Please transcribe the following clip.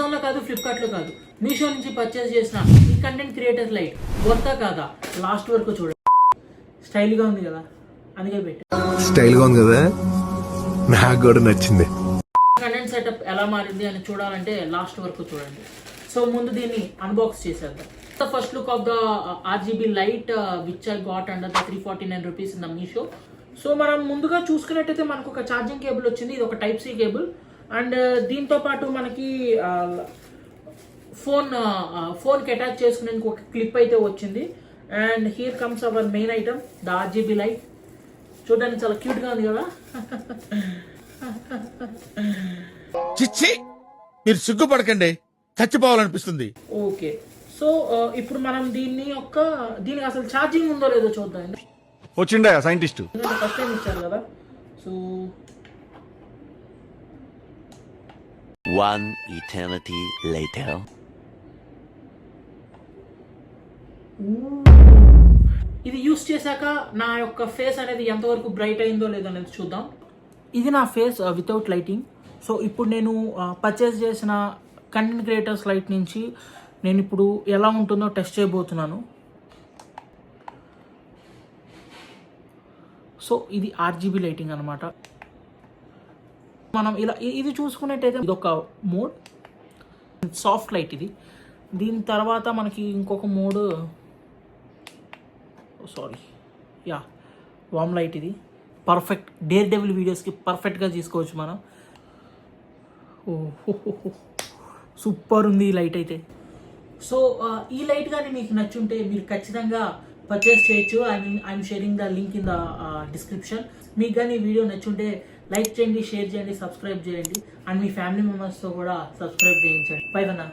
అమెజాన్లో కాదు, ఫ్లిప్కార్ట్లో కాదు, మీషో నుంచి పర్చేస్ చేసిన ఈ కంటెంట్ క్రియేటర్ లైట్ వర్తా కాదా లాస్ట్ వరకు చూడండి. స్టైల్గా ఉంది కదా, అందుకే పెట్టి స్టైల్గా ఉంది కదా, నాకు కూడా నచ్చింది. కంటెంట్ సెటప్ ఎలా మారింది అని చూడాలంటే లాస్ట్ వరకు చూడండి. సో ముందు దీన్ని అన్బాక్స్ చేసేద్దాం. The first look of the RGB light which I got under the 349 rupees in the Meesho. So మనం ముందుగా చూసుకున్నట్టయితే మనకు ఒక ఛార్జింగ్ కేబుల్ వచ్చింది, ఇది ఒక టైప్ సి కేబుల్. అండ్ దీంతో పాటు మనకి ఫోన్కి అటాచ్ చేసుకునే ఒక క్లిప్ అయితే వచ్చింది. And here comes our main item, the RGB light. చూడడానికి చాలా క్యూట్గా ఉంది కదా. చిచ్చి, మీరు సిగ్గుపడకండి, చచ్చిపోవాలనిపిస్తుంది. ఓకే, సో ఇప్పుడు మనం దీనికి అసలు ఛార్జింగ్ ఉందో లేదో చూద్దాం. వచ్చిండా సైంటిస్ట్ ఫస్ట్ టైం ఇచ్చారు కదా. So One eternity later. ఇది యూస్ చేశాక నా యొక్క ఫేస్ అనేది ఎంతవరకు బ్రైట్ అయిందో లేదో అనేది చూద్దాం. ఇది నా ఫేస్ వితౌట్ లైటింగ్. సో ఇప్పుడు నేను పర్చేస్ చేసిన కంటెంట్ క్రియేటర్స్ లైట్ నుంచి నేను ఇప్పుడు ఎలా ఉంటుందో టెస్ట్ చేయబోతున్నాను. సో ఇది ఆర్జీబీ లైటింగ్ అనమాట. మనం ఇలా ఇది చూసుకున్నట్టయితే ఇది ఒక మోడ్, సాఫ్ట్ లైట్ ఇది. దీని తర్వాత మనకి ఇంకొక మోడ్, వామ్ లైట్. ఇది పర్ఫెక్ట్ డేర్ డెవిల్ వీడియోస్కి పర్ఫెక్ట్గా తీసుకోవచ్చు మనం. సూపర్ ఉంది ఈ లైట్ అయితే. సో ఈ లైట్ కానీ మీకు నచ్చుంటే మీరు ఖచ్చితంగా పర్చేస్ చేయొచ్చు. I'm sharing the link in the description. మీకు కానీ ఈ వీడియో నచ్చుంటే లైక్ చేయండి, షేర్ చేయండి, సబ్స్క్రైబ్ చేయండి. అండ్ మీ ఫ్యామిలీ మెంబర్స్తో కూడా సబ్స్క్రైబ్ చేయించండి. బై అన్న.